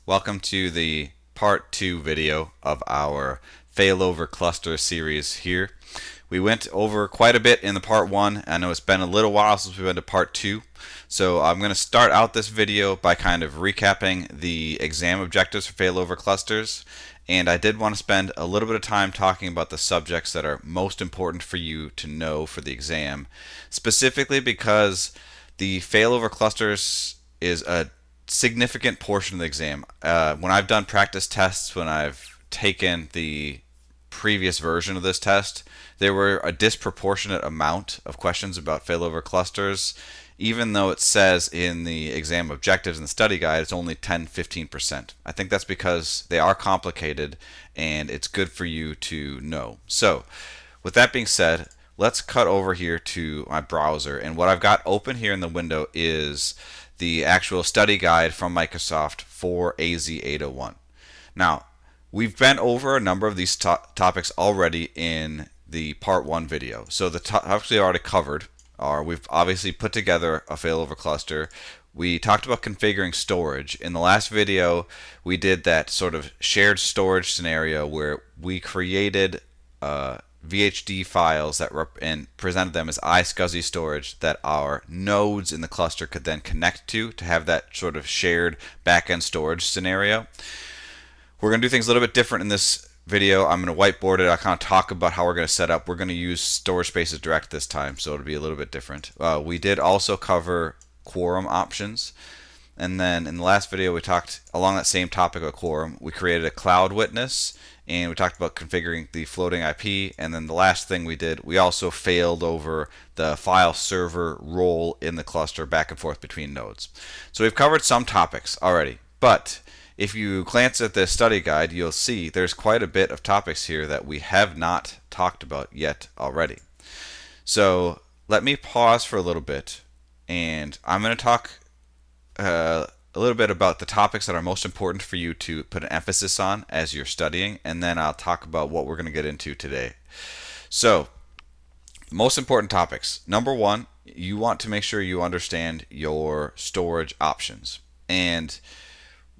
Welcome to the part 2 video of our Failover cluster series here. We went over quite a bit in the part 1. I know it's been a little while since we went to part 2. So I'm going to start out this video by kind of recapping the exam objectives for failover clusters. And I did want to spend a little bit of time talking about the subjects that are most important for you to know for the exam, specifically because the failover clusters is a significant portion of the exam. When I've done practice tests, when I've taken the previous version of this test, there were a disproportionate amount of questions about failover clusters. Even though it says in the exam objectives and the study guide it's only 10-15%. I think that's because they are complicated and it's good for you to know. So with that being said, let's cut over here to my browser, and what I've got open here in the window is the actual study guide from Microsoft for AZ-801. Now, we've been over a number of these topics already in the part 1 video. So the topics we already covered are, we've obviously put together a failover cluster. We talked about configuring storage. In the last video, we did that sort of shared storage scenario where we created VHD files that and presented them as iSCSI storage that our nodes in the cluster could then connect to have that sort of shared backend storage scenario. We're going to do things a little bit different in this video. I'm going to whiteboard it. I'll kind of talk about how we're going to set up. We're going to use storage spaces direct this time, so it'll be a little bit different. We did also cover quorum options. And then in the last video we talked along that same topic of quorum. We created a cloud witness, and we talked about configuring the floating IP. And then the last thing we did, we also failed over the file server role in the cluster back and forth between nodes. So we've covered some topics already, but if you glance at the study guide, you'll see there's quite a bit of topics here that we have not talked about yet already. So let me pause for a little bit, and I'm going to talk a little bit about the topics that are most important for you to put an emphasis on as you're studying, and then I'll talk about what we're going to get into today. So, most important topics. Number 1, you want to make sure you understand your storage options. And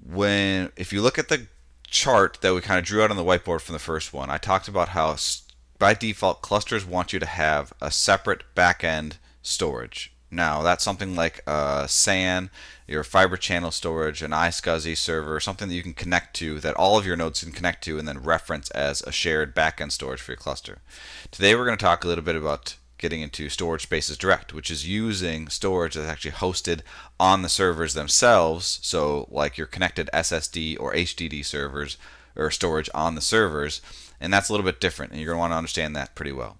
if you look at the chart that we kind of drew out on the whiteboard from the first one, I talked about how by default clusters want you to have a separate backend storage. Now that's something like a SAN, your fiber channel storage, an iSCSI server, something that you can connect to, that all of your nodes can connect to and then reference as a shared backend storage for your cluster. Today we're going to talk a little bit about getting into storage spaces direct, which is using storage that's actually hosted on the servers themselves. So like your connected SSD or HDD servers or storage on the servers, and that's a little bit different, and you're going to want to understand that pretty well.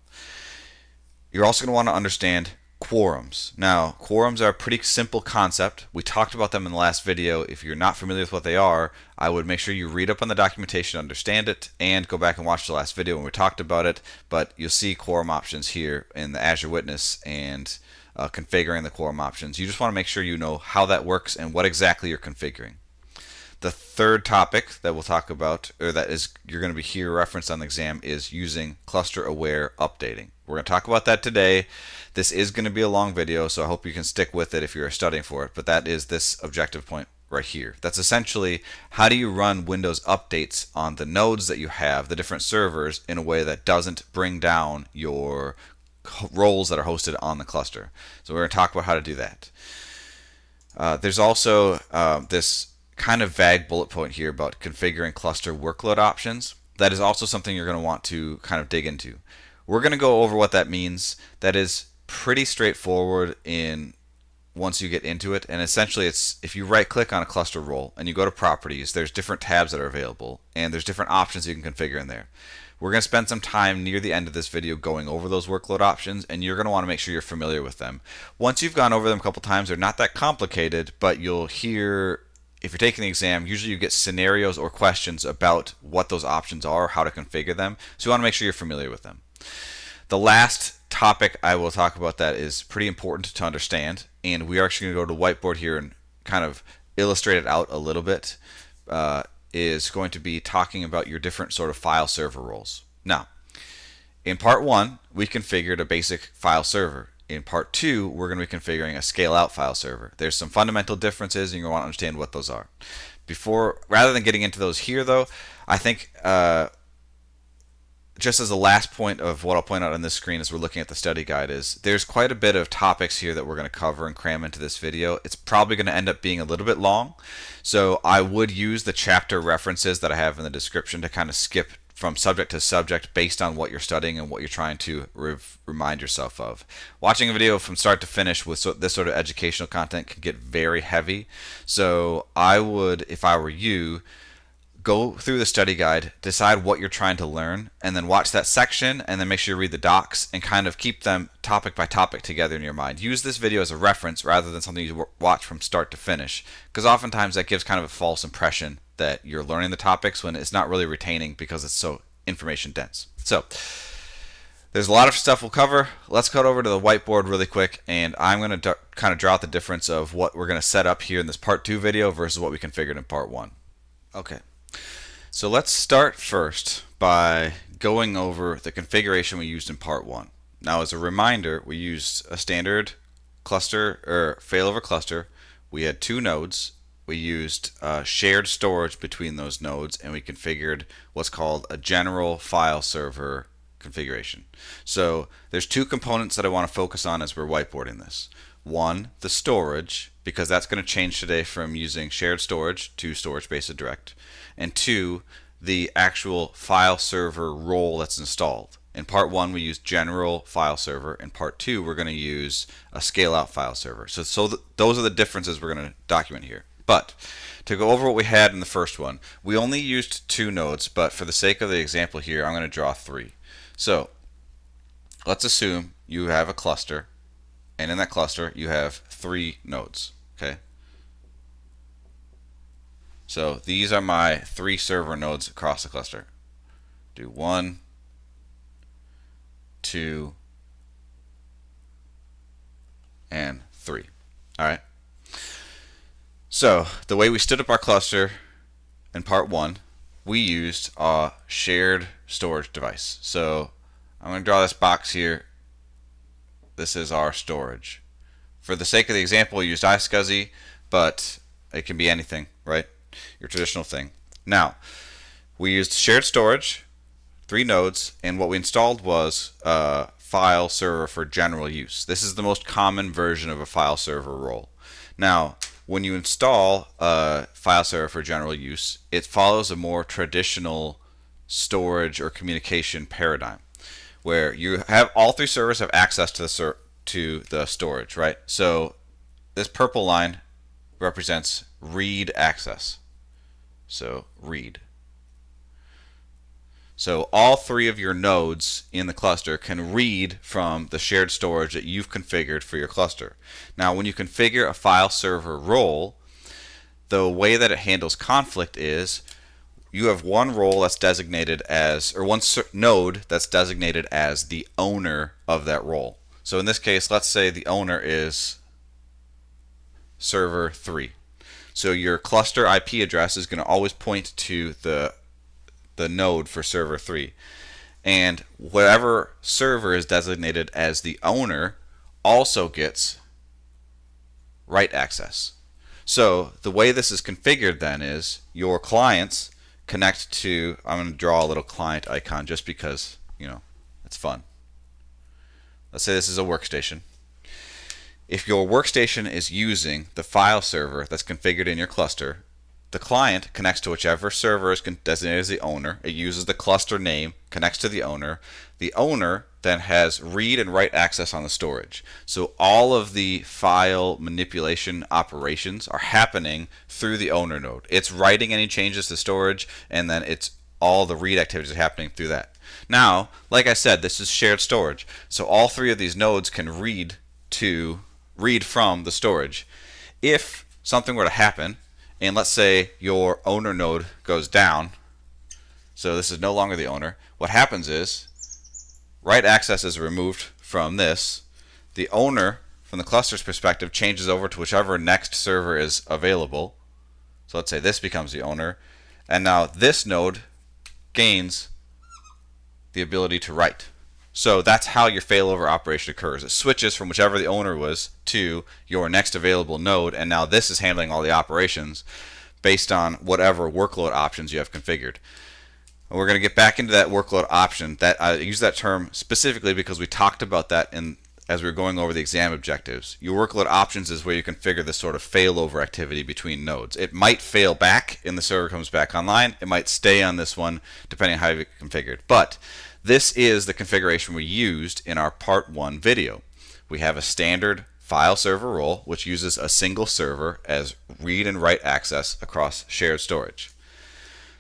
You're also going to want to understand quorums. Now, quorums are a pretty simple concept. We talked about them in the last video. If you're not familiar with what they are, I would make sure you read up on the documentation to understand it, and go back and watch the last video when we talked about it. But you'll see quorum options here in the Azure Witness and configuring the quorum options. You just want to make sure you know how that works and what exactly you're configuring. The third topic that we'll talk about, or that is you're going to be here referenced on the exam, is using cluster aware updating. We're going to talk about that today. This is going to be a long video, so I hope you can stick with it if you're studying for it, but that is this objective point right here. That's essentially how do you run Windows updates on the nodes that you have, the different servers, in a way that doesn't bring down your roles that are hosted on the cluster. So we're going to talk about how to do that. There's also this kind of vague bullet point here about configuring cluster workload options. That is also something you're going to want to kind of dig into. We're going to go over what that means. That is pretty straightforward once you get into it, and essentially it's if you right click on a cluster role and you go to properties, there's different tabs that are available and there's different options you can configure in there. We're going to spend some time near the end of this video going over those workload options, and you're going to want to make sure you're familiar with them. Once you've gone over them a couple times, they're not that complicated, but you'll hear, if you're taking the exam, usually you get scenarios or questions about what those options are, how to configure them, so you want to make sure you're familiar with them. The last topic I will talk about that is pretty important to understand, and we are actually going to go to whiteboard here and kind of illustrate it out a little bit, is going to be talking about your different sort of file server roles. Now, in part 1, we configured a basic file server. In part 2, we're going to be configuring a scale out file server. There's some fundamental differences, and you're going to want to understand what those are. Rather than getting into those here, though, I think just as a last point of what I'll point out on this screen as we're looking at the study guide is there's quite a bit of topics here that we're going to cover and cram into this video. It's probably going to end up being a little bit long, so I would use the chapter references that I have in the description to kind of skip from subject to subject based on what you're studying and what you're trying to remind yourself of. Watching a video from start to finish with this sort of educational content can get very heavy, so I would, if I were you, go through the study guide, decide what you're trying to learn, and then watch that section, and then make sure you read the docs and kind of keep them topic by topic together in your mind. Use this video as a reference rather than something you watch from start to finish, because oftentimes that gives kind of a false impression that you're learning the topics when it's not really retaining because it's so information dense. So there's a lot of stuff we'll cover. Let's cut over to the whiteboard really quick, and I'm going to kind of draw out the difference of what we're going to set up here in this part 2 video versus what we configured in part 1. Okay. So let's start first by going over the configuration we used in part 1. Now, as a reminder, we used a standard cluster or failover cluster. We had 2 nodes. We used shared storage between those nodes, and we configured what's called a general file server configuration. So there's 2 components that I want to focus on as we're whiteboarding this. One, the storage, because that's going to change today from using shared storage to storage-based direct. And 2, the actual file server role that's installed. In part 1, we used general file server. In part 2, we're going to use a scale-out file server. So those are the differences we're going to document here. But to go over what we had in the first one, we only used 2 nodes, but for the sake of the example here, I'm going to draw 3. So let's assume you have a cluster, and in that cluster, you have 3 nodes. Okay. So these are my 3 server nodes across the cluster. Do 1, 2, and 3. All right. So the way we stood up our cluster in part 1, we used a shared storage device. So I'm going to draw this box here. This is our storage. For the sake of the example, we used iSCSI, but it can be anything, right? Your traditional thing. Now, we used shared storage, 3 nodes, and what we installed was a file server for general use. This is the most common version of a file server role. Now, when you install a file server for general use, it follows a more traditional storage or communication paradigm, where you have all 3 servers have access to the storage, right? So this purple line represents read access. So read. So all 3 of your nodes in the cluster can read from the shared storage that you've configured for your cluster. Now, when you configure a file server role, the way that it handles conflict is you have one role that's designated as, or one node that's designated as the owner of that role. So in this case, let's say the owner is server 3. So your cluster IP address is going to always point to the node for server 3. And whatever server is designated as the owner also gets write access. So the way this is configured then is your clients connect to, I'm going to draw a little client icon just because, it's fun. Let's say this is a workstation. If your workstation is using the file server that's configured in your cluster, the client connects to whichever server is designated as the owner. It uses the cluster name, connects to the owner. The owner then has read and write access on the storage. So all of the file manipulation operations are happening through the owner node. It's writing any changes to storage, and then it's all the read activities are happening through that. Now, like I said, this is shared storage. So all 3 of these nodes can read from the storage. If something were to happen, and let's say your owner node goes down, so this is no longer the owner, what happens is write access is removed from this. The owner, from the cluster's perspective, changes over to whichever next server is available. So let's say this becomes the owner, and now this node gains the ability to write. So that's how your failover operation occurs. It switches from whichever the owner was to your next available node, and now this is handling all the operations. based on whatever workload options you have configured. And we're going to get back into that workload option. That I use that term specifically because we talked about that as we were going over the exam objectives. Your workload options is where you configure this sort of failover activity between nodes. It might fail back and the server comes back online. It might stay on this one depending on how you configured. But this is the configuration we used in our part 1 video. We have a standard file server role which uses a single server as read and write access across shared storage.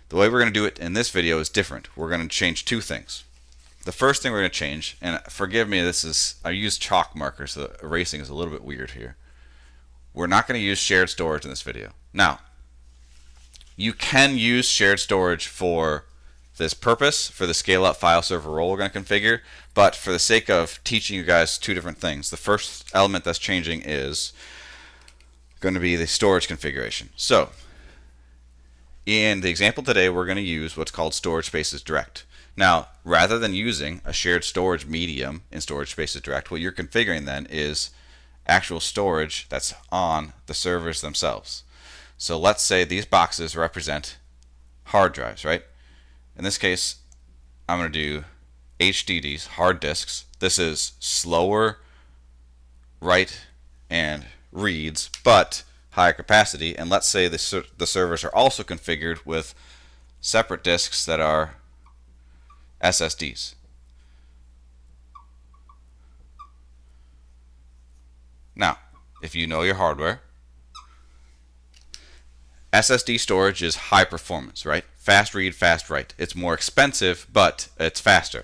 The way we're going to do it in this video is different. We're going to change two things. The first thing we're going to change, and forgive me, I use chalk markers, so the erasing is a little bit weird here. We're not going to use shared storage in this video. Now, you can use shared storage for this purpose, for the scale up file server role we're going to configure, but for the sake of teaching you guys two different things, the first element that's changing is going to be the storage configuration. So, in the example today, we're going to use what's called storage spaces direct. Now, rather than using a shared storage medium in storage spaces direct, what you're configuring then is actual storage that's on the servers themselves. So let's say these boxes represent hard drives, right? In this case, I'm going to do HDDs, hard disks. This is slower write and reads, but higher capacity. And let's say the servers are also configured with separate disks that are SSDs. Now, if you know your hardware, SSD storage is high performance, right? Fast read, fast write. It's more expensive, but it's faster.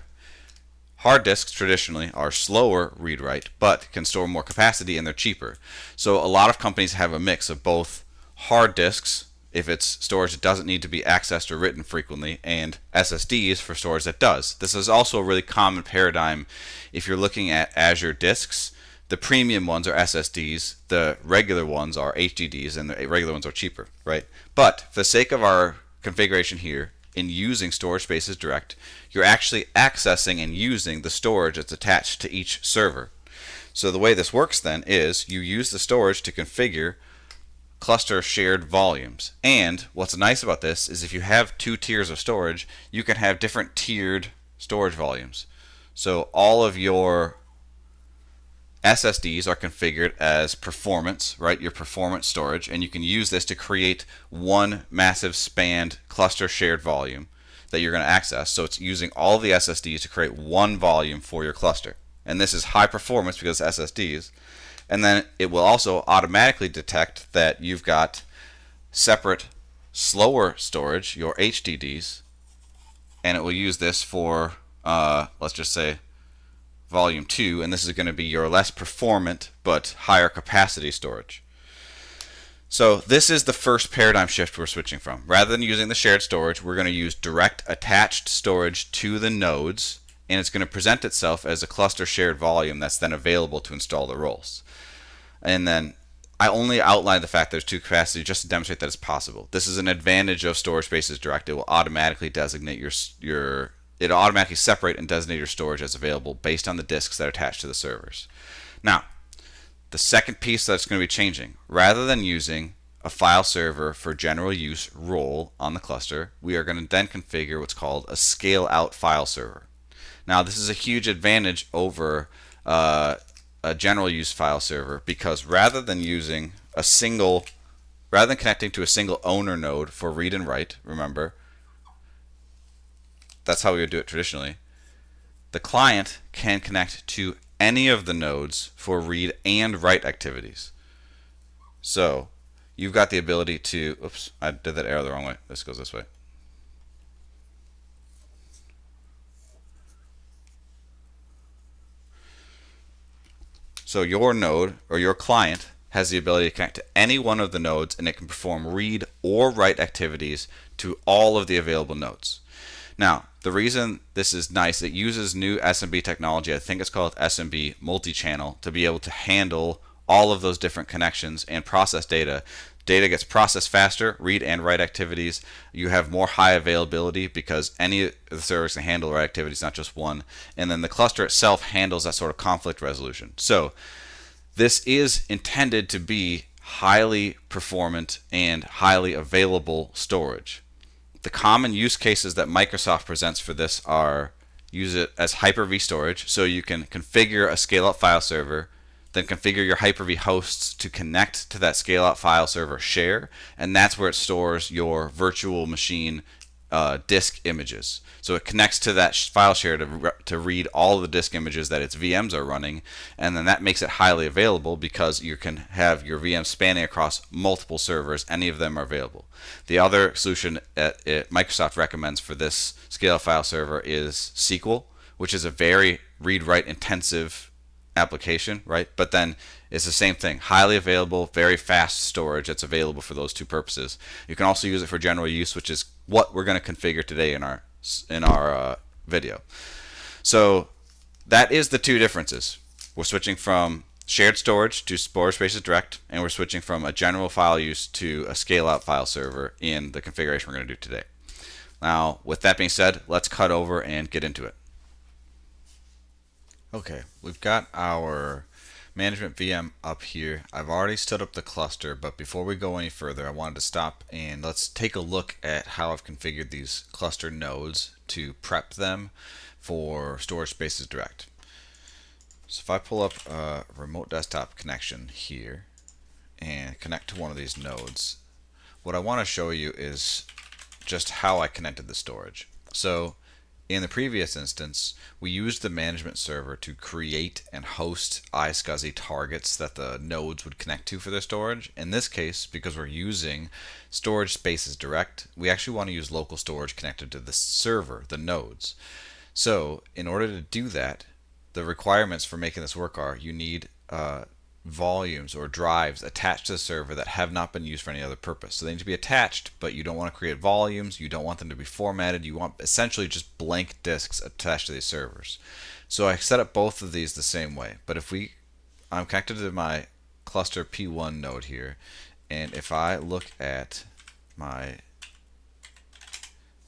Hard disks traditionally are slower read write, but can store more capacity and they're cheaper. So a lot of companies have a mix of both hard disks, if it's storage that doesn't need to be accessed or written frequently, and SSDs for storage that does. This is also a really common paradigm if you're looking at Azure disks. The premium ones are SSDs, the regular ones are HDDs, and the regular ones are cheaper, right? But for the sake of our configuration here, in using storage spaces direct, you're actually accessing and using the storage that's attached to each server. So the way this works then is you use the storage to configure cluster shared volumes. And what's nice about this is if you have two tiers of storage, you can have different tiered storage volumes. So all of your SSDs are configured as performance, right? Your performance storage, and you can use this to create one massive spanned cluster shared volume that you're going to access. So it's using all of the SSDs to create one volume for your cluster. And this is high performance because it's SSDs. And then it will also automatically detect that you've got separate slower storage, your HDDs, and it will use this for, let's just say, volume 2, and this is going to be your less performant but higher capacity storage. So this is the first paradigm shift we're switching from. Rather than using the shared storage, we're going to use direct attached storage to the nodes, and it's going to present itself as a cluster shared volume that's then available to install the roles. And then I only outline the fact there's two capacities just to demonstrate that it's possible. This is an advantage of storage spaces direct. It will automatically designate it'll automatically separate and designate your storage as available based on the disks that are attached to the servers. Now, the second piece that's going to be changing, rather than using a file server for general use role on the cluster, we are going to then configure what's called a scale out file server. Now, this is a huge advantage over a general use file server because rather than connecting to a single owner node for read and write, remember, that's how we would do it traditionally, the client can connect to any of the nodes for read and write activities. So you've got the ability to, oops, I did that arrow the wrong way. This goes this way. So your node or your client has the ability to connect to any one of the nodes, and it can perform read or write activities to all of the available nodes. Now, the reason this is nice, it uses new SMB technology. I think it's called SMB multi-channel to be able to handle all of those different connections and process data. Data gets processed faster, read and write activities. You have more high availability because any of the servers can handle write activities, not just one. And then the cluster itself handles that sort of conflict resolution. So this is intended to be highly performant and highly available storage. The common use cases that Microsoft presents for this are use it as Hyper-V storage, so you can configure a scale-out file server, then configure your Hyper-V hosts to connect to that scale-out file server share, and that's where it stores your virtual machine disk images. So it connects to that file share to read all of the disk images that its VMs are running, and then that makes it highly available because you can have your VMs spanning across multiple servers. Any of them are available. The other solution Microsoft recommends for this scale file server is SQL, which is a very read-write intensive application, right? But then it's the same thing, highly available, very fast storage that's available for those two purposes. You can also use it for general use, which is what we're going to configure today in our video. So that is the two differences. We're switching from shared storage to storage spaces direct, and we're switching from a general file use to a scale-out file server in the configuration we're going to do today. Now, with that being said, let's cut over and get into it. Okay, we've got our management VM up here. I've already stood up the cluster, but before we go any further, I wanted to stop and let's take a look at how I've configured these cluster nodes to prep them for storage spaces direct. So if I pull up a remote desktop connection here and connect to one of these nodes, what I want to show you is just how I connected the storage. So in the previous instance, we used the management server to create and host iSCSI targets that the nodes would connect to for their storage. In this case, because we're using storage spaces direct, we actually want to use local storage connected to the server, the nodes. So in order to do that, the requirements for making this work are you need volumes or drives attached to the server that have not been used for any other purpose. So they need to be attached, but you don't want to create volumes, you don't want them to be formatted, you want essentially just blank disks attached to these servers. So I set up both of these the same way, but I'm connected to my cluster P1 node here, and if I look at my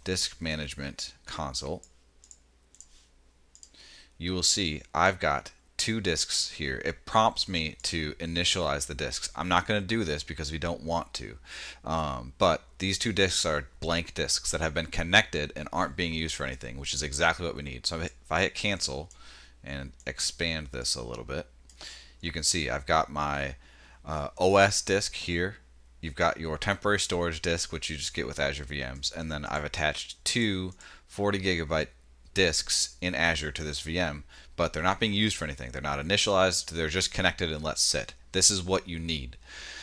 disk management console, you will see I've got two disks here. It prompts me to initialize the disks. I'm not going to do this because we don't want to, but these two disks are blank disks that have been connected and aren't being used for anything, which is exactly what we need. So if I hit cancel and expand this a little bit, you can see I've got my OS disk here. You've got your temporary storage disk, which you just get with Azure VMs, and then I've attached two 40 gigabyte disks in Azure to this VM, but they're not being used for anything. They're not initialized, they're just connected and let sit. This is what you need.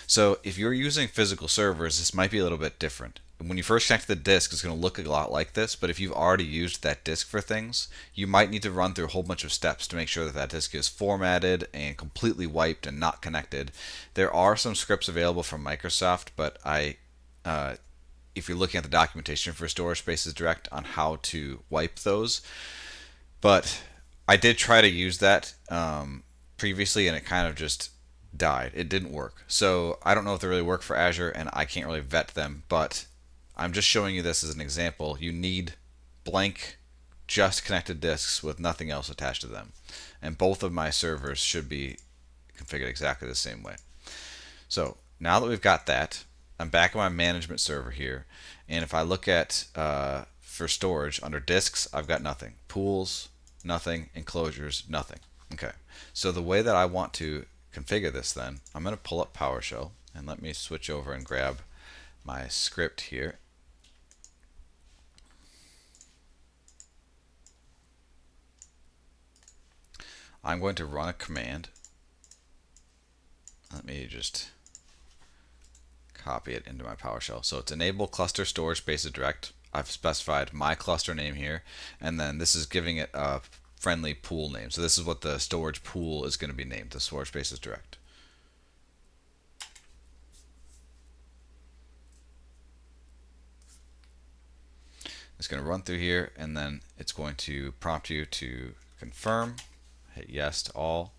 So if you're using physical servers, this might be a little bit different. When you first connect the disk, it's going to look a lot like this, but if you've already used that disk for things, you might need to run through a whole bunch of steps to make sure that that disk is formatted and completely wiped and not connected. There are some scripts available from Microsoft, but if you're looking at the documentation for storage spaces direct on how to wipe those, but I did try to use that previously and it kind of just died. It didn't work. So I don't know if they really work for Azure and I can't really vet them, but I'm just showing you this as an example. You need blank, just connected disks with nothing else attached to them. And both of my servers should be configured exactly the same way. So now that we've got that, I'm back on my management server here, and if I look at for storage under disks, I've got nothing. Pools, nothing. Enclosures, nothing. Okay, so the way that I want to configure this then, I'm going to pull up PowerShell, and let me switch over and grab my script here. I'm going to run a command. Let me just copy it into my PowerShell. So it's enable cluster storage spaces direct. I've specified my cluster name here, and then this is giving it a friendly pool name. So this is what the storage pool is going to be named, the storage spaces direct. It's going to run through here, and then it's going to prompt you to confirm, hit yes to all,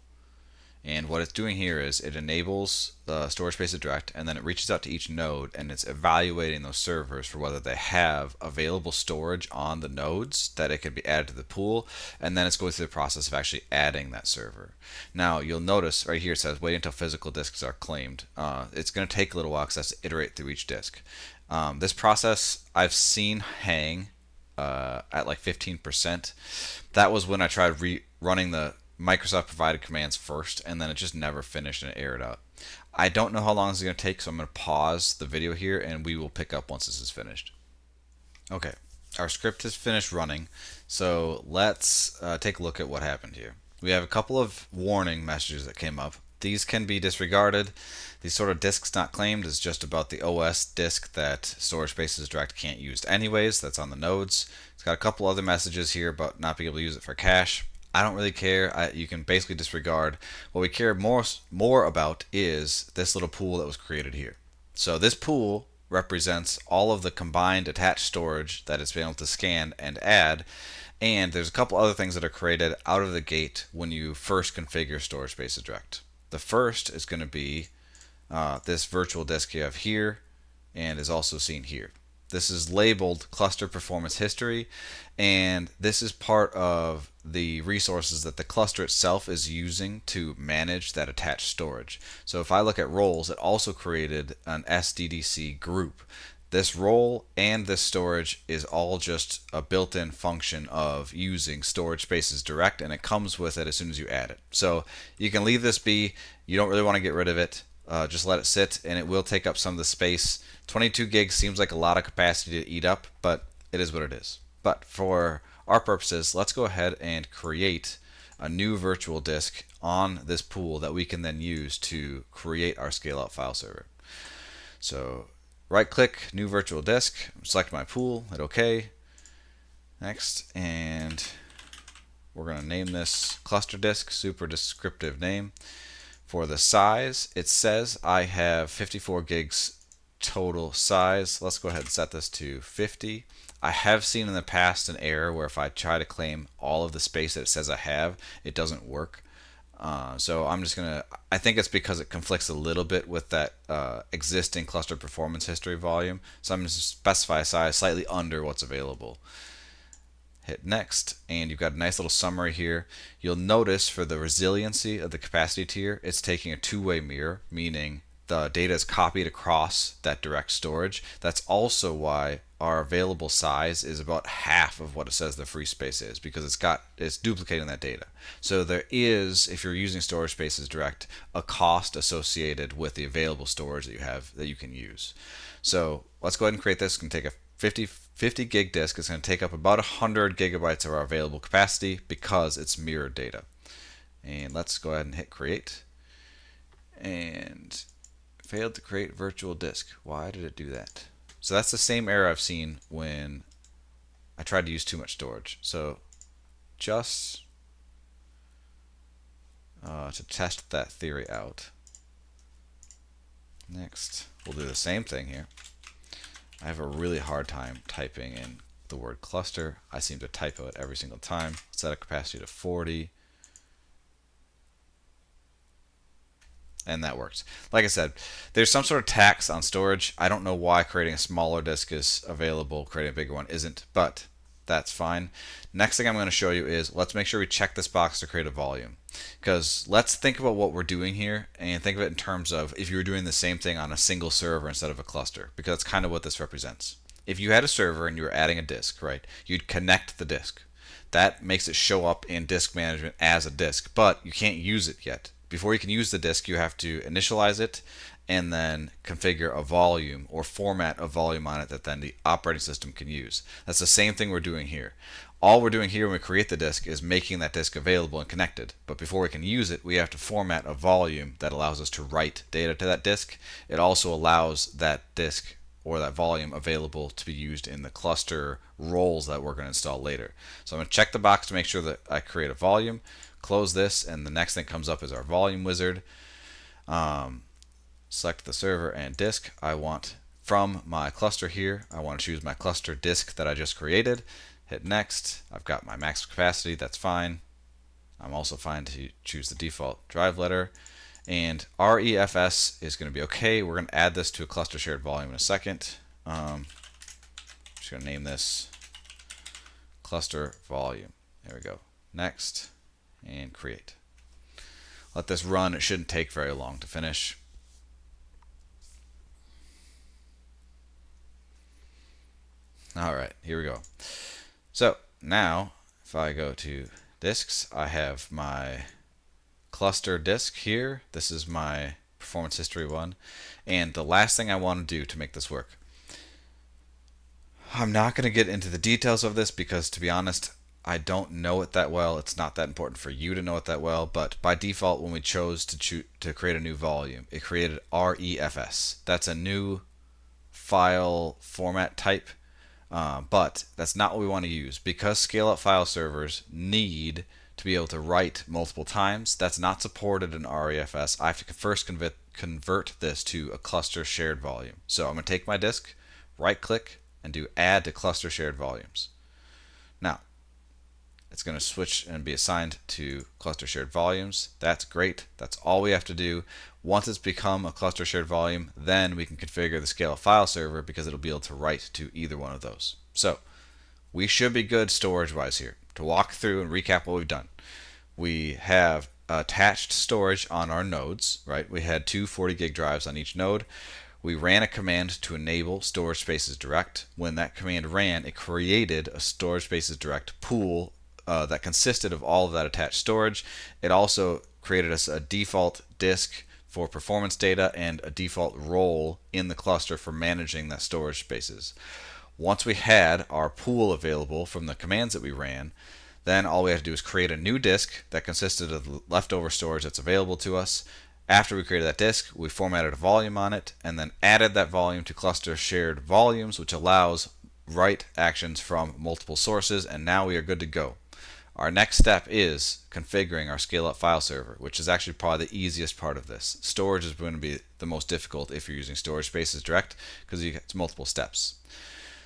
And what it's doing here is it enables the storage spaces direct, and then it reaches out to each node and it's evaluating those servers for whether they have available storage on the nodes that it could be added to the pool, and then it's going through the process of actually adding that server. Now you'll notice right here it says wait until physical disks are claimed. It's going to take a little while because it has to iterate through each disk. This process I've seen hang at like 15%. That was when I tried running the Microsoft provided commands first, and then it just never finished and it errored out. I don't know how long this is going to take, so I'm going to pause the video here and we will pick up once this is finished. Okay, our script is finished running, so let's take a look at what happened here. We have a couple of warning messages that came up. These can be disregarded. These sort of disks not claimed is just about the OS disk that storage spaces direct can't use anyways. That's on the nodes. It's got a couple other messages here about not being able to use it for cache. I don't really care. You can basically disregard. What we care more about is this little pool that was created here. So this pool represents all of the combined attached storage that it's been able to scan and add. And there's a couple other things that are created out of the gate when you first configure storage spaces direct. The first is going to be this virtual disk you have here and is also seen here. This is labeled cluster performance history, and this is part of the resources that the cluster itself is using to manage that attached storage. So if I look at roles, it also created an SDDC group. This role and this storage is all just a built-in function of using storage spaces direct, and it comes with it as soon as you add it. So you can leave this be. You don't really want to get rid of it. Just let it sit, and it will take up some of the space. 22 gigs seems like a lot of capacity to eat up, but it is what it is. But for our purposes, let's go ahead and create a new virtual disk on this pool that we can then use to create our scale-out file server. So right-click, new virtual disk, select my pool, hit OK. Next, and we're going to name this cluster disk, super descriptive name. For the size, it says I have 54 gigs total size. Let's go ahead and set this to 50. I have seen in the past an error where if I try to claim all of the space that it says I have, it doesn't work. So I'm just gonna, I think it's because it conflicts a little bit with that existing cluster performance history volume. So I'm going to specify a size slightly under what's available. Hit next, and you've got a nice little summary here. You'll notice for the resiliency of the capacity tier, it's taking a two-way mirror, meaning the data is copied across that direct storage. That's also why our available size is about half of what it says the free space is, because it's duplicating that data. So there is, if you're using storage spaces direct, a cost associated with the available storage that you have that you can use. So let's go ahead and create this. It's going to take a 50 gig disk. It's going to take up about 100 gigabytes of our available capacity because it's mirrored data. And let's go ahead and hit create. And failed to create virtual disk. Why did it do that? So that's the same error I've seen when I tried to use too much storage. So just to test that theory out. Next, we'll do the same thing here. I have a really hard time typing in the word cluster. I seem to typo it every single time. Set a capacity to 40. And that works. Like I said, there's some sort of tax on storage. I don't know why creating a smaller disk is available, creating a bigger one isn't, but that's fine. Next thing I'm going to show you is let's make sure we check this box to create a volume. Because let's think about what we're doing here and think of it in terms of if you were doing the same thing on a single server instead of a cluster, because that's kind of what this represents. If you had a server and you were adding a disk, right, you'd connect the disk. That makes it show up in disk management as a disk, but you can't use it yet. Before you can use the disk, you have to initialize it and then configure a volume or format a volume on it that then the operating system can use. That's the same thing we're doing here. All we're doing here when we create the disk is making that disk available and connected. But before we can use it, we have to format a volume that allows us to write data to that disk. It also allows that disk or that volume available to be used in the cluster roles that we're going to install later. So I'm going to check the box to make sure that I create a volume, close this, and the next thing comes up is our volume wizard. Select the server and disk. I want from my cluster here, I want to choose my cluster disk that I just created. Hit next. I've got my max capacity, that's fine. I'm also fine to choose the default drive letter. And REFS is going to be okay. We're going to add this to a cluster shared volume in a second. Just going to name this cluster volume. There we go. Next, and create. Let this run. It shouldn't take very long to finish. All right, here we go. So now, if I go to disks, I have my cluster disk here. This is my performance history one. And the last thing I want to do to make this work, I'm not going to get into the details of this because, to be honest, I don't know it that well. It's not that important for you to know it that well. But by default, when we chose to create a new volume, it created REFS. That's a new file format type. But that's not what we want to use. Because scale-up file servers need to be able to write multiple times, that's not supported in REFS. I have to first convert this to a cluster shared volume. So I'm going to take my disk, right-click, and do Add to Cluster Shared Volumes. Now, it's going to switch and be assigned to Cluster Shared Volumes. That's great. That's all we have to do. Once it's become a cluster shared volume, then we can configure the scale file server because it'll be able to write to either one of those. So we should be good storage-wise here. To walk through and recap what we've done, we have attached storage on our nodes, right? We had two 40 gig drives on each node. We ran a command to enable storage spaces direct. When that command ran, it created a storage spaces direct pool that consisted of all of that attached storage. It also created us a default disk for performance data and a default role in the cluster for managing that storage spaces. Once we had our pool available from the commands that we ran, then all we had to do is create a new disk that consisted of leftover storage that's available to us. After we created that disk, we formatted a volume on it and then added that volume to cluster shared volumes, which allows write actions from multiple sources, and now we are good to go. Our next step is configuring our scale-up file server, which is actually probably the easiest part of this. Storage is going to be the most difficult if you're using storage spaces direct because it's multiple steps.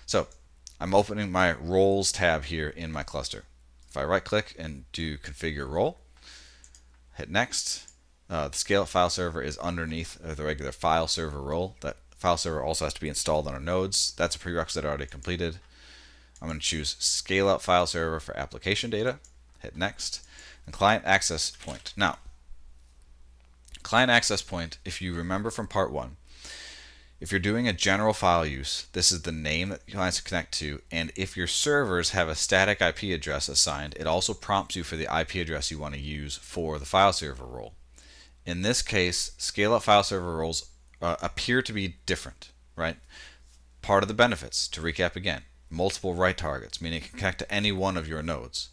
So I'm opening my roles tab here in my cluster. If I right-click and do configure role, hit next, the scale-up file server is underneath the regular file server role. That file server also has to be installed on our nodes. That's a prerequisite already completed. I'm going to choose scale-up file server for application data, hit next, and client access point. Now, client access point, if you remember from part 1, if you're doing a general file use, this is the name that clients connect to, and if your servers have a static IP address assigned, it also prompts you for the IP address you want to use for the file server role. In this case, scale-up file server roles appear to be different, right? Part of the benefits, to recap again, multiple write targets, meaning it can connect to any one of your nodes.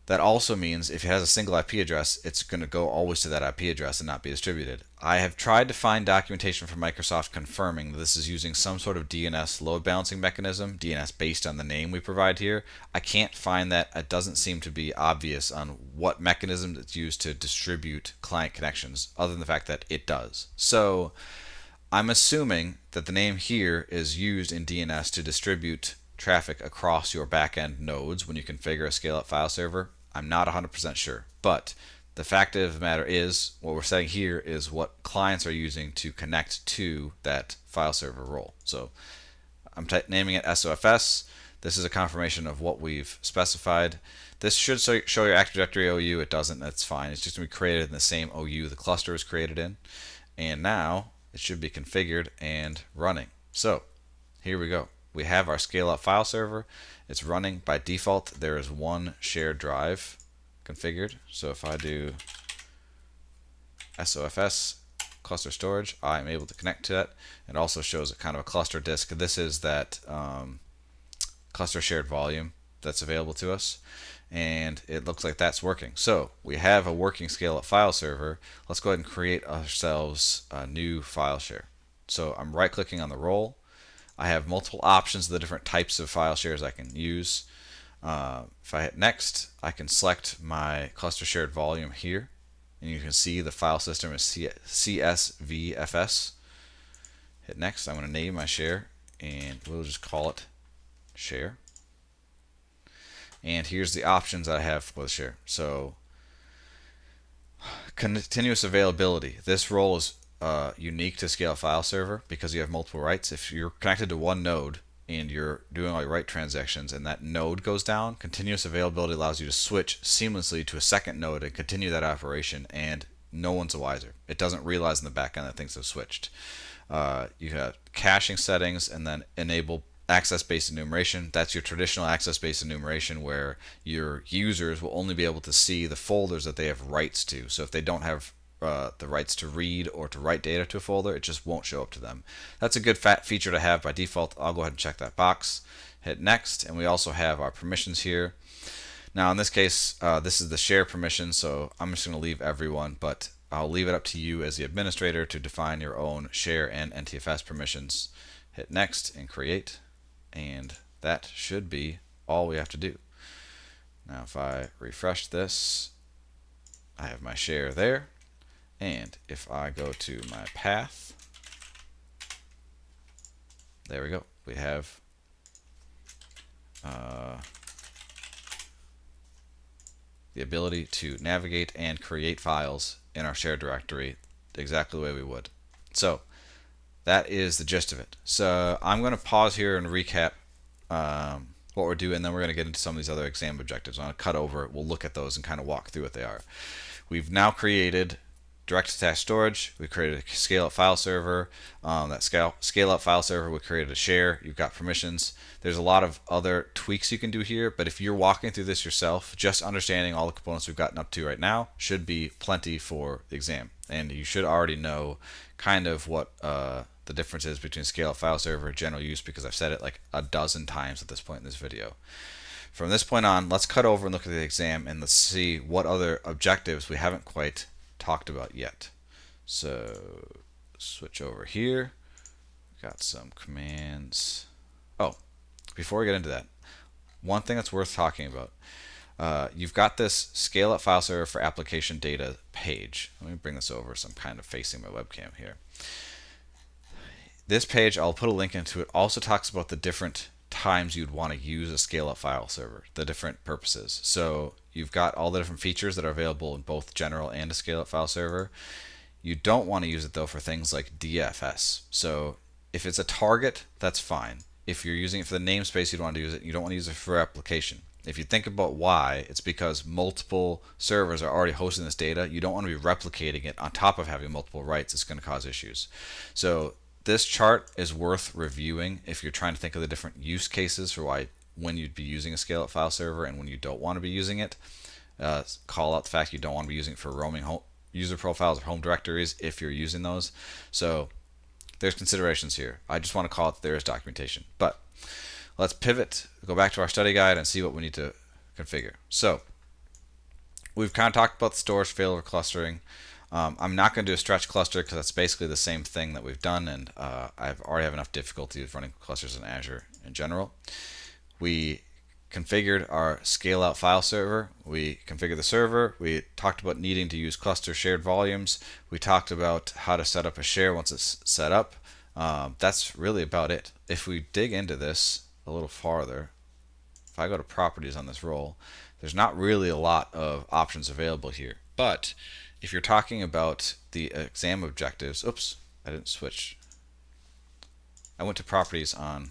That also means if it has a single IP address, it's going to go always to that IP address and not be distributed. I have tried to find documentation from Microsoft confirming that this is using some sort of DNS load balancing mechanism, DNS based on the name we provide here. I can't find that. It doesn't seem to be obvious on what mechanism it's used to distribute client connections, other than the fact that it does. So I'm assuming that the name here is used in DNS to distribute traffic across your backend nodes when you configure a scale-up file server. I'm not 100% sure, but the fact of the matter is what we're saying here is what clients are using to connect to that file server role. So I'm naming it SOFS. This is a confirmation of what we've specified. This should show your Active Directory OU. It doesn't. That's fine. It's just going to be created in the same OU the cluster is created in. And now it should be configured and running. So here we go. We have our scale-up file server. It's running. By default, there is one shared drive configured. So if I do SOFS cluster storage, I'm able to connect to that. It also shows a kind of a cluster disk. This is that cluster shared volume that's available to us, and it looks like that's working. So we have a working scale-up file server. Let's go ahead and create ourselves a new file share. So I'm right-clicking on the role. I have multiple options of the different types of file shares I can use. If I hit next, I can select my cluster shared volume here, and you can see the file system is CSVFS. Hit next. I'm going to name my share, and we'll just call it share. And here's the options I have for the share. So Continuous availability. This role is unique to Scale File Server because you have multiple writes. If you're connected to one node and you're doing all your write transactions and that node goes down, continuous availability allows you to switch seamlessly to a second node and continue that operation, and no one's the wiser. It doesn't realize in the back end that things have switched. You have caching settings and then enable access-based enumeration. That's your traditional access-based enumeration where your users will only be able to see the folders that they have rights to. So if they don't have the rights to read or to write data to a folder, it just won't show up to them. That's a good feature to have by default. I'll go ahead and check that box. Hit next, and we also have our permissions here. Now in this case, this is the share permission, so I'm just going to leave everyone, but I'll leave it up to you as the administrator to define your own share and NTFS permissions. Hit next and create, and that should be all we have to do. Now if I refresh this, I have my share there, and if I go to my path, there we go. We have the ability to navigate and create files in our shared directory exactly the way we would. So that is the gist of it. So I'm going to pause here and recap what we're doing, and then we're going to get into some of these other exam objectives. I'm going to cut over, we'll look at those and kind of walk through what they are. We've now created direct attached storage. We created a scale up file server. That scale up file server, we created a share. You've got permissions. There's a lot of other tweaks you can do here, but if you're walking through this yourself, just understanding all the components we've gotten up to right now should be plenty for the exam. And you should already know kind of what the difference is between scale up file server and general use, because I've said it like a dozen times at this point in this video. From this point on, let's cut over and look at the exam, and let's see what other objectives we haven't quite talked about yet. So switch over here. Got some commands. Oh, before we get into that, one thing that's worth talking about. You've got this scale up file server for application data page. Let me bring this over so I'm kind of facing my webcam here. This page, I'll put a link into it, also talks about the different times you'd want to use a scale up file server, the different purposes. So you've got all the different features that are available in both general and a scale up file server. You don't want to use it though for things like DFS. So if it's a target, that's fine. If you're using it for the namespace, you don't want to use it. You don't want to use it for application. If you think about why, it's because multiple servers are already hosting this data. You don't want to be replicating it on top of having multiple writes. It's going to cause issues. So this chart is worth reviewing if you're trying to think of the different use cases for when you'd be using a scale up file server and when you don't want to be using it. Call out the fact you don't want to be using it for roaming user profiles or home directories if you're using those. So there's considerations here. I just want to call it that there is documentation. But let's pivot, go back to our study guide and see what we need to configure. So we've kind of talked about the storage failover clustering. I'm not going to do a stretch cluster because that's basically the same thing that we've done, and I've already have enough difficulty with running clusters in Azure in general. We configured our scale out file server. We configured the server. We talked about needing to use cluster shared volumes. We talked about how to set up a share once it's set up. That's really about it. If we dig into this a little farther, if I go to properties on this role, there's not really a lot of options available here. But if you're talking about the exam objectives, oops, I didn't switch. I went to properties on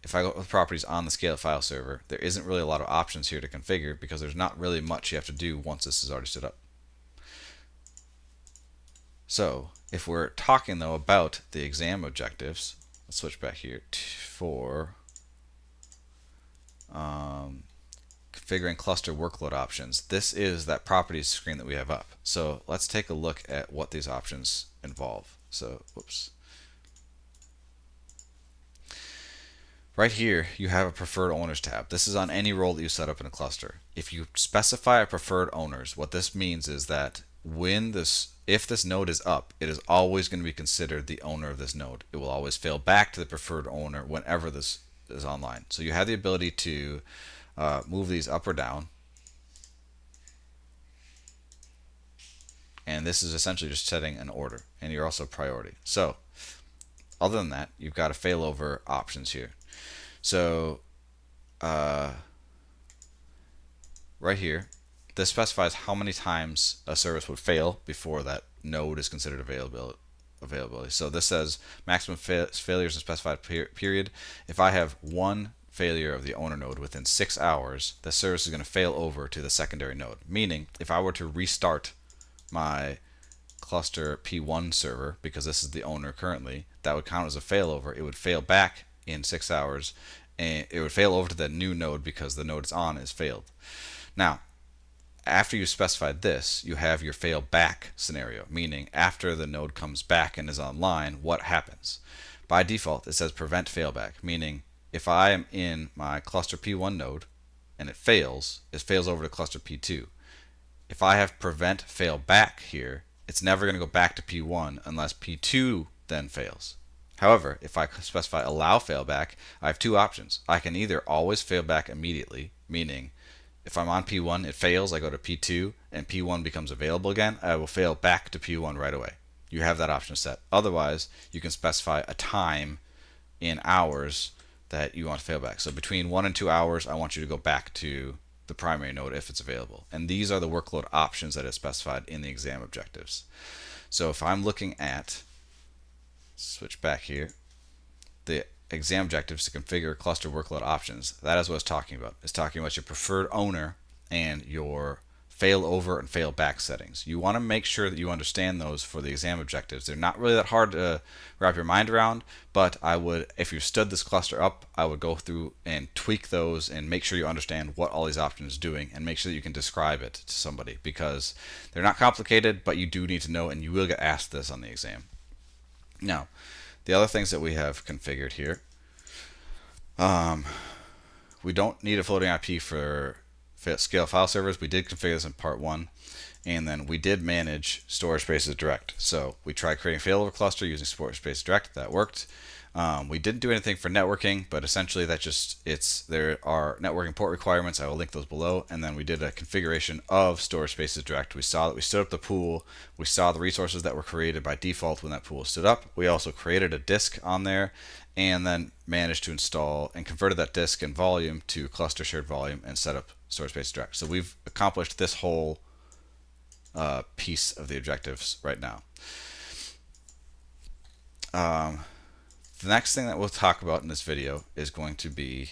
if I go with properties on the scale file server, there isn't really a lot of options here to configure because there's not really much you have to do once this is already stood up. So if we're talking though about the exam objectives, let's switch back here for configuring cluster workload options. This is that properties screen that we have up. So let's take a look at what these options involve. So, whoops. Right here, you have a preferred owners tab. This is on any role that you set up in a cluster. If you specify a preferred owners, what this means is that if this node is up, it is always going to be considered the owner of this node. It will always fail back to the preferred owner whenever this is online. So you have the ability to move these up or down, and this is essentially just setting an order, and you're also priority. So other than that, you've got a failover options here. So right here This specifies how many times a service would fail before that node is considered availability. So this says maximum failures in specified period. If I have one failure of the owner node within 6 hours, the service is going to fail over to the secondary node. Meaning, if I were to restart my cluster P1 server, because this is the owner currently, that would count as a failover. It would fail back in 6 hours, and it would fail over to the new node because the node it's on is failed. Now, after you specified this, you have your fail back scenario, meaning after the node comes back and is online, what happens? By default, it says prevent failback, meaning if I am in my cluster P1 node and it fails over to cluster P2. If I have prevent failback here, it's never going to go back to P1 unless P2 then fails. However, if I specify allow failback, I have two options. I can either always fail back immediately, meaning if I'm on P1, it fails, I go to P2, and P1 becomes available again, I will fail back to P1 right away. You have that option set. Otherwise, you can specify a time in hours that you want to fail back. So between 1 and 2 hours, I want you to go back to the primary node if it's available. And these are the workload options that are specified in the exam objectives. So if I'm looking at, switch back here, the exam objectives to configure cluster workload options, that is what it's talking about. It's talking about your preferred owner and your failover and failback settings. You want to make sure that you understand those for the exam objectives. They're not really that hard to wrap your mind around, but I would, if you stood this cluster up, I would go through and tweak those and make sure you understand what all these options are doing and make sure that you can describe it to somebody, because they're not complicated, but you do need to know, and you will get asked this on the exam. Now, the other things that we have configured here, we don't need a floating IP for scale file servers. We did configure this in part 1, and then we did manage storage spaces direct. So we tried creating a failover cluster using storage space direct. That worked. We didn't do anything for networking, but essentially that just, there are networking port requirements. I will link those below. And then we did a configuration of storage spaces direct. We saw that we stood up the pool. We saw the resources that were created by default when that pool stood up. We also created a disk on there and then managed to install and converted that disk and volume to cluster shared volume and set up storage spaces direct. So we've accomplished this whole piece of the objectives right now. The next thing that we'll talk about in this video is going to be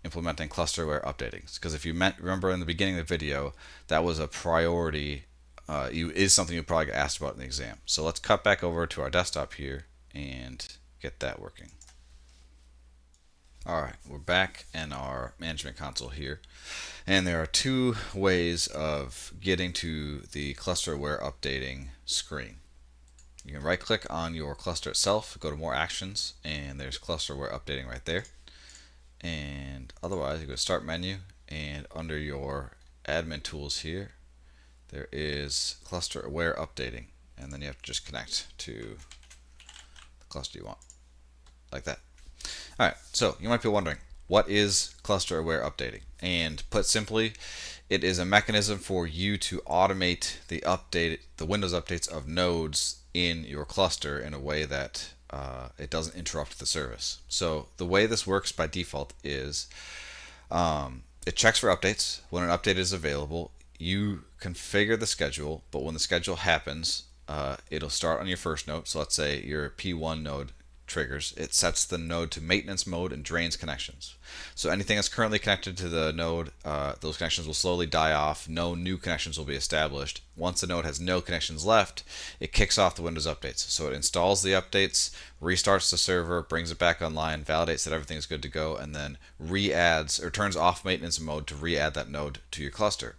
implementing cluster aware updating. Because if you remember in the beginning of the video, that was a priority, is something you'll probably get asked about in the exam. So let's cut back over to our desktop here and get that working. Alright, we're back in our management console here. And there are two ways of getting to the cluster aware updating screen. You can right click on your cluster itself, go to more actions, and there's cluster aware updating right there. And otherwise, you go to start menu, and under your admin tools here, there is cluster aware updating, and then you have to just connect to the cluster you want, like that. Alright, so you might be wondering, what is cluster aware updating? And put simply, it is a mechanism for you to automate the Windows updates of nodes in your cluster in a way that it doesn't interrupt the service. So the way this works by default is it checks for updates. When an update is available, you configure the schedule, but when the schedule happens, it'll start on your first node. So let's say your P1 node triggers. It sets the node to maintenance mode and drains connections. So anything that's currently connected to the node, those connections will slowly die off. No new connections will be established. Once the node has no connections left, it kicks off the Windows updates. So it installs the updates, restarts the server, brings it back online, validates that everything is good to go, and then re-adds or turns off maintenance mode to re-add that node to your cluster.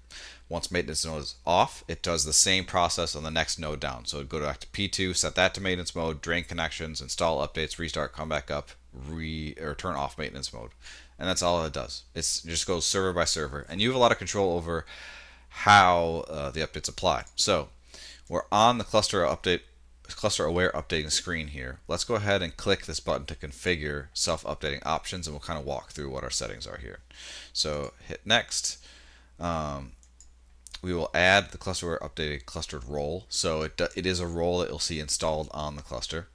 Once maintenance node is off, it does the same process on the next node down. So go back to P2, set that to maintenance mode, drain connections, install updates, restart, come back up, or turn off maintenance mode. And that's all it does. It just goes server by server. And you have a lot of control over how the updates apply. So we're on the cluster aware updating screen here. Let's go ahead and click this button to configure self-updating options, and we'll kind of walk through what our settings are here. So hit next. We will add the cluster aware updated clustered role. So it is a role that you'll see installed on the cluster.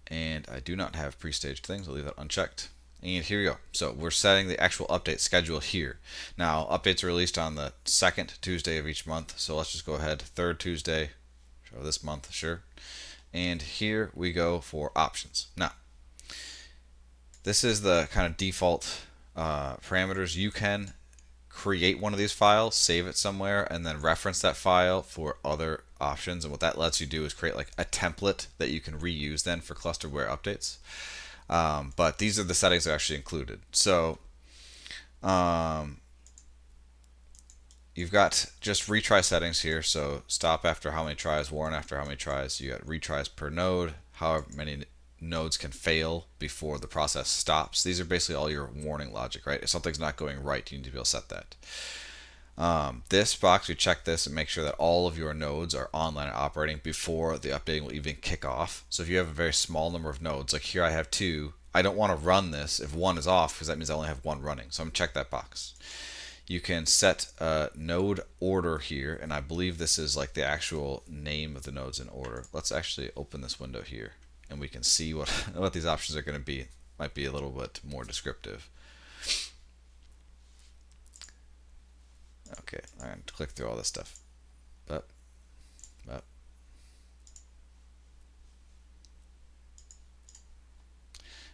And I do not have pre-staged things. I'll leave that unchecked. And here we go. So we're setting the actual update schedule here. Now, updates are released on the second Tuesday of each month. So let's just go ahead, third Tuesday of this month, sure. And here we go for options. Now, this is the kind of default parameters. You can create one of these files, save it somewhere, and then reference that file for other options. And what that lets you do is create like a template that you can reuse then for clusterware updates. But these are the settings that are actually included. So you've got just retry settings here. So stop after how many tries, warn after how many tries. You got retries per node, however many nodes can fail before the process stops. These are basically all your warning logic, right? If something's not going right, you need to be able to set that. This box, you check this and make sure that all of your nodes are online and operating before the updating will even kick off. So if you have a very small number of nodes, like here I have 2, I don't want to run this if 1 is off because that means I only have 1 running. So I'm going to check that box. You can set a node order here, and I believe this is like the actual name of the nodes in order. Let's actually open this window here and we can see what, what these options are going to be. Might be a little bit more descriptive. Okay, I'm going to click through all this stuff. But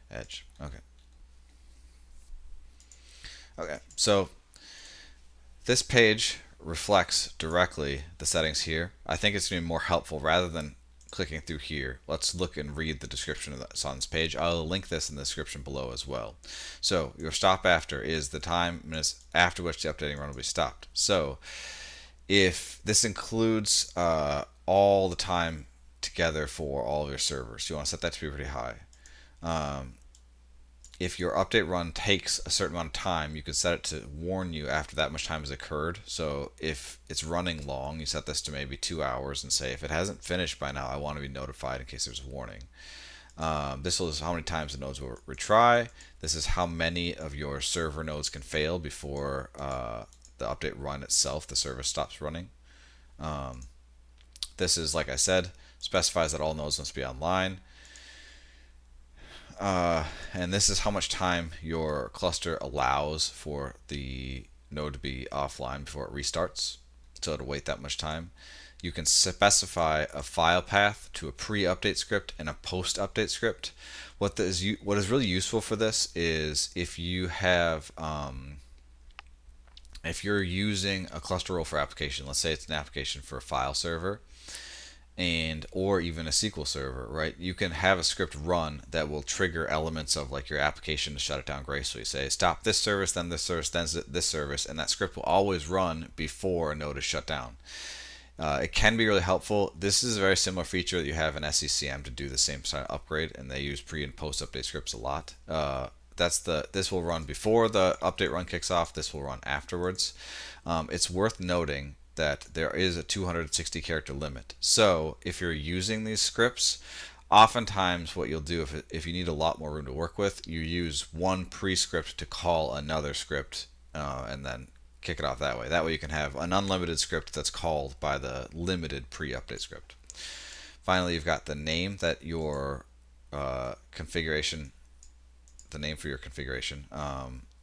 edge. Okay. Okay, so this page reflects directly the settings here. I think it's going to be more helpful rather than clicking through here. Let's look and read the description of that's on this page. I'll link this in the description below as well. So your stop after is the time minutes after which the updating run will be stopped. So if this includes all the time together for all of your servers, you want to set that to be pretty high. If your update run takes a certain amount of time, you could set it to warn you after that much time has occurred. So if it's running long, you set this to maybe 2 hours and say if it hasn't finished by now, I want to be notified in case there's a warning. This is how many times the nodes will retry. This is how many of your server nodes can fail before the update run itself, the service stops running. This is, like I said, specifies that all nodes must be online. And this is how much time your cluster allows for the node to be offline before it restarts. So it'll wait that much time. You can specify a file path to a pre-update script and a post-update script. What is really useful for this is if you have if you're using a cluster role for application, let's say it's an application for a file server, and or even a SQL server, right? You can have a script run that will trigger elements of like your application to shut it down gracefully. Say stop this service, then this service, then this service, and that script will always run before a node is shut down. It can be really helpful. This is a very similar feature that you have in SCCM to do the same sort of upgrade, and they use pre and post update scripts a lot. This will run before the update run kicks off. This will run afterwards. It's worth noting that there is a 260 character limit. So if you're using these scripts, oftentimes what you'll do if you need a lot more room to work with, you use one pre-script to call another script and then kick it off that way. That way you can have an unlimited script that's called by the limited pre-update script. Finally, you've got the name that your configuration, the name for your configuration,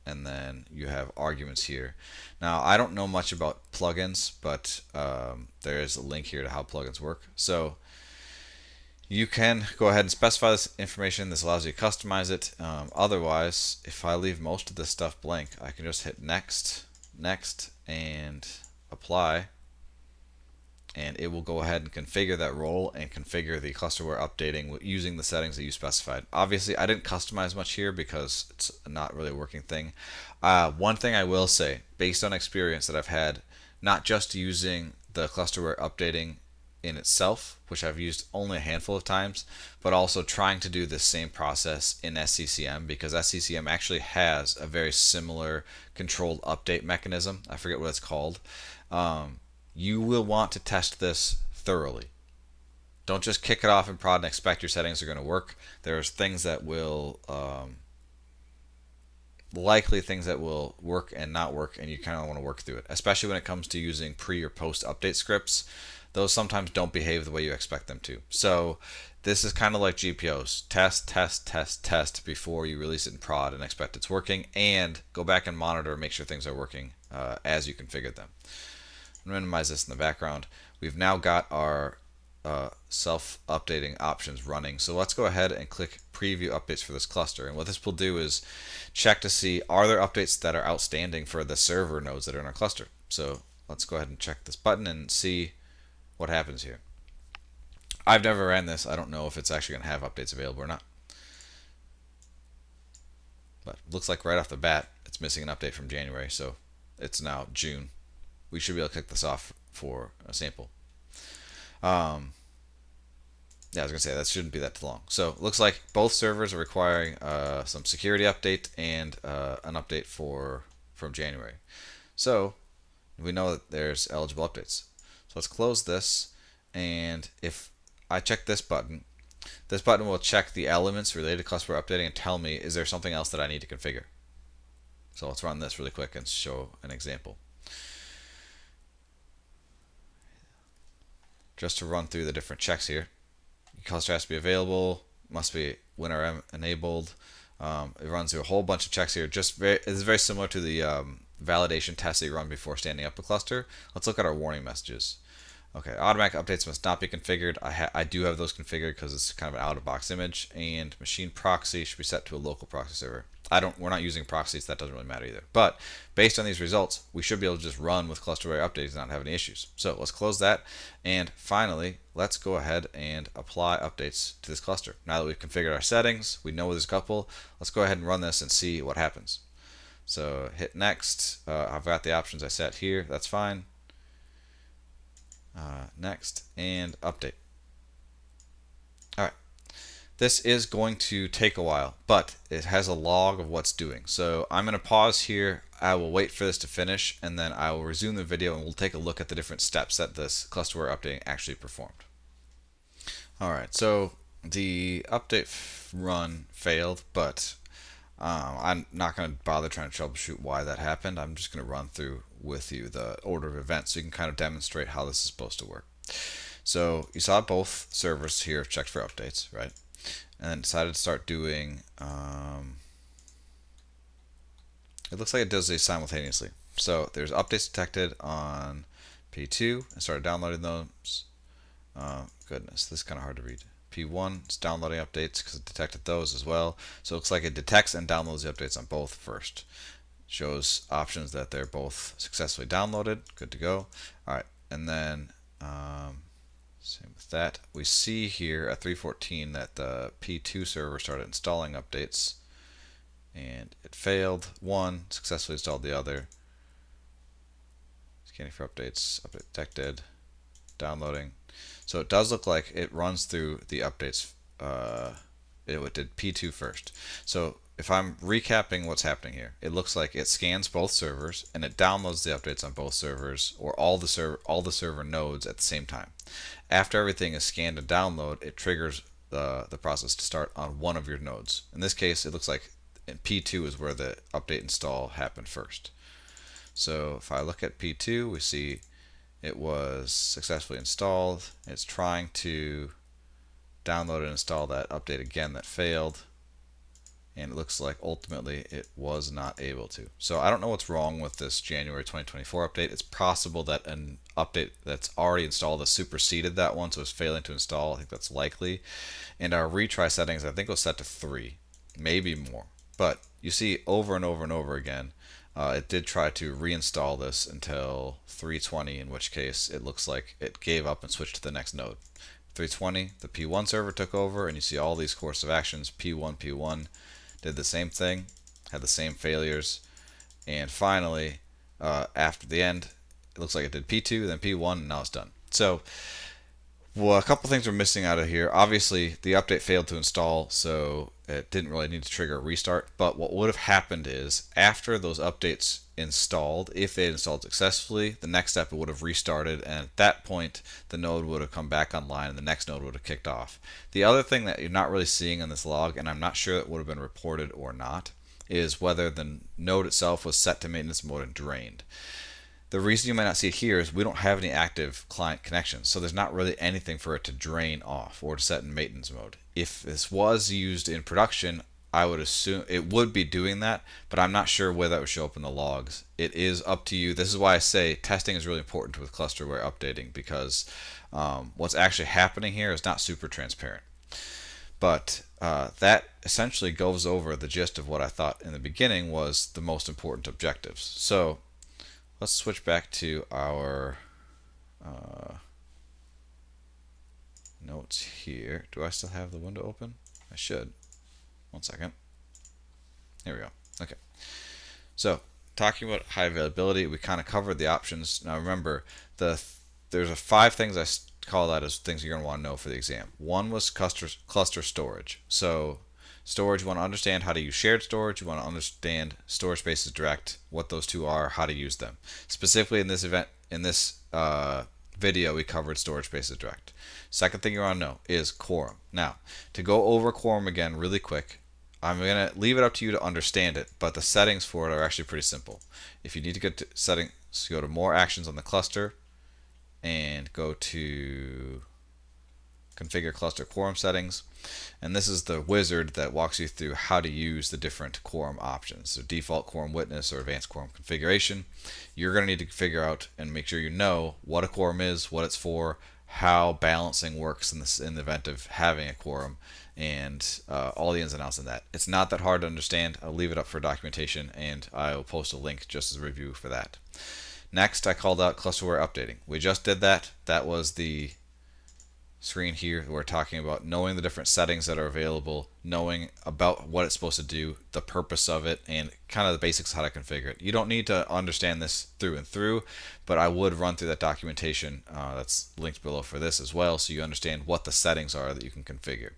and then you have arguments here. Now, I don't know much about plugins, but there is a link here to how plugins work. So you can go ahead and specify this information. This allows you to customize it. Otherwise, if I leave most of this stuff blank, I can just hit next, next, and apply. And it will go ahead and configure that role and configure the clusterware updating using the settings that you specified. Obviously, I didn't customize much here because it's not really a working thing. One thing I will say, based on experience that I've had, not just using the clusterware updating in itself, which I've used only a handful of times, but also trying to do the same process in SCCM, because SCCM actually has a very similar controlled update mechanism. I forget what it's called. You will want to test this thoroughly. Don't just kick it off in prod and expect your settings are going to work. There's things that will likely things that will work and not work, and you kind of want to work through it, especially when it comes to using pre or post update scripts. those sometimes don't behave the way you expect them to. So this is kind of like GPOs. Test, test, test, test before you release it in prod and expect it's working, and go back and monitor and make sure things are working as you configured them. Minimize this in the background. We've now got our self-updating options running. So let's go ahead and click preview updates for this cluster. And what this will do is check to see, are there updates that are outstanding for the server nodes that are in our cluster. So let's go ahead and check this button and see what happens here. I've never ran this. I don't know if it's actually going to have updates available or not. But it looks like right off the bat, it's missing an update from January. So it's now June. We should be able to click this off for a sample. Yeah, I was going to say that shouldn't be that long. So it looks like both servers are requiring some security update and an update from January. So we know that there's eligible updates. So let's close this, and if I check this button will check the elements related to cluster updating and tell me, is there something else that I need to configure? So let's run this really quick and show an example. Just to run through the different checks here. Cluster has to be available, must be WinRM enabled. It runs through a whole bunch of checks here. It's very similar to the validation test that you run before standing up a cluster. Let's look at our warning messages. Okay, automatic updates must not be configured. I do have those configured because it's kind of an out-of-box image, and machine proxy should be set to a local proxy server. We're not using proxies, so that doesn't really matter either. But based on these results, we should be able to just run with cluster-aware updates and not have any issues. So let's close that, and finally, let's go ahead and apply updates to this cluster. Now that we've configured our settings, we know there's a couple. Let's go ahead and run this and see what happens. So hit next. I've got the options I set here. That's fine. Next, and update. Alright, this is going to take a while, but it has a log of what's doing. So I'm going to pause here, I will wait for this to finish, and then I will resume the video and we'll take a look at the different steps that this clusterware updating actually performed. Alright, so the update run failed, but I'm not going to bother trying to troubleshoot why that happened. I'm just going to run through with you the order of events so you can kind of demonstrate how this is supposed to work. So you saw both servers here checked for updates, right? And then decided to start doing, it looks like it does these simultaneously. So there's updates detected on P2 and started downloading those. Goodness, this is kind of hard to read. P1 is downloading updates because it detected those as well. So it looks like it detects and downloads the updates on both first. Shows options that they're both successfully downloaded. Good to go. Alright, and then same with that. We see here at 3:14 that the P2 server started installing updates and it failed. One successfully installed the other. Scanning for updates, update detected, downloading. So it does look like it runs through the updates. It did P2 first. So if I'm recapping what's happening here, it looks like it scans both servers and it downloads the updates on both servers, or all the server nodes at the same time. After everything is scanned and download, it triggers the process to start on one of your nodes. In this case, it looks like in P2 is where the update install happened first. So if I look at P2, we see it was successfully installed. It's trying to download and install that update again that failed, and it looks like ultimately it was not able to. So I don't know what's wrong with this January 2024 update. It's possible that an update that's already installed has superseded that one, so it's failing to install. I think that's likely. And our retry settings, I think, was set to 3, maybe more. But you see over and over and over again, it did try to reinstall this until 3:20, in which case it looks like it gave up and switched to the next node. 3:20, the P1 server took over, and you see all these course of actions. P1 did the same thing, had the same failures, and finally, after the end, it looks like it did P2, then P1, and now it's done. So, well, a couple things we're missing out of here. Obviously, the update failed to install, so it didn't really need to trigger a restart. But what would have happened is, after those updates installed, if they had installed successfully, the next step it would have restarted, and at that point, the node would have come back online, and the next node would have kicked off. The other thing that you're not really seeing in this log, and I'm not sure it would have been reported or not, is whether the node itself was set to maintenance mode and drained. The reason you might not see it here is we don't have any active client connections, so there's not really anything for it to drain off or to set in maintenance mode. If this was used in production, I would assume it would be doing that, but I'm not sure where that would show up in the logs. It is up to you. This is why I say testing is really important with clusterware updating, because what's actually happening here is not super transparent. But that essentially goes over the gist of what I thought in the beginning was the most important objectives. So let's switch back to our notes here. Do I still have the window open? I should. One second. Here we go. Okay. So talking about high availability, we kind of covered the options. Now remember, there's 5 things I call that as things you're going to want to know for the exam. One was cluster storage. So storage, you want to understand how to use shared storage. You want to understand storage spaces direct, what those two are, how to use them. Specifically in this event, in this video, we covered storage spaces direct. Second thing you want to know is quorum. Now, to go over quorum again really quick, I'm going to leave it up to you to understand it, but the settings for it are actually pretty simple. If you need to get to settings, go to more actions on the cluster and go to configure cluster quorum settings, and this is the wizard that walks you through how to use the different quorum options. So default quorum witness or advanced quorum configuration. You're going to need to figure out and make sure you know what a quorum is, what it's for, how balancing works in the event of having a quorum, and all the ins and outs of that. It's not that hard to understand. I'll leave it up for documentation, and I'll post a link just as a review for that. Next, I called out clusterware updating. We just did that. That was the screen here. We're talking about knowing the different settings that are available, knowing about what it's supposed to do, the purpose of it, and kind of the basics of how to configure it. You don't need to understand this through and through, but I would run through that documentation that's linked below for this as well, so you understand what the settings are that you can configure.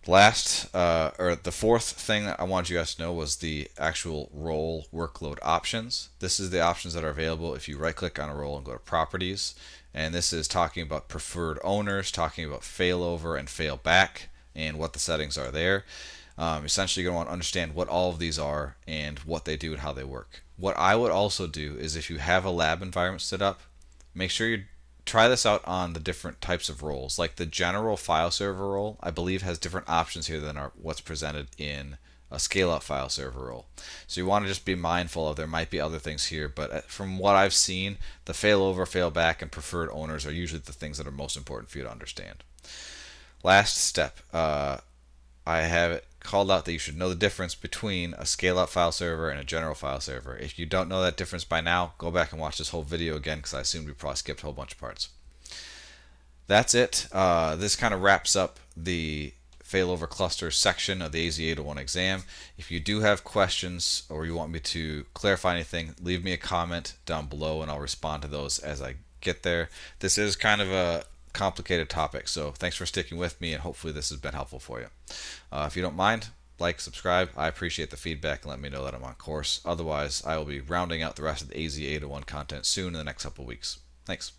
Last, or the fourth thing that I wanted you guys to know was the actual role workload options. This is the options that are available if you right click on a role and go to properties. And this is talking about preferred owners, talking about failover and failback, and what the settings are there. Essentially, you're going to want to understand what all of these are and what they do and how they work. What I would also do is if you have a lab environment set up, make sure you try this out on the different types of roles. Like the general file server role, I believe has different options here than what's presented in a scale-out file server role. So you want to just be mindful of there might be other things here, but from what I've seen, the failover, failback, and preferred owners are usually the things that are most important for you to understand. Last step, I have it called out that you should know the difference between a scale-out file server and a general file server. If you don't know that difference by now, go back and watch this whole video again, because I assumed we probably skipped a whole bunch of parts. That's it. This kind of wraps up the failover cluster section of the AZ-801 exam. If you do have questions or you want me to clarify anything, leave me a comment down below and I'll respond to those as I get there. This is kind of a complicated topic, so thanks for sticking with me, and hopefully this has been helpful for you. If you don't mind, like, subscribe. I appreciate the feedback and let me know that I'm on course. Otherwise, I will be rounding out the rest of the AZ-801 content soon in the next couple of weeks. Thanks.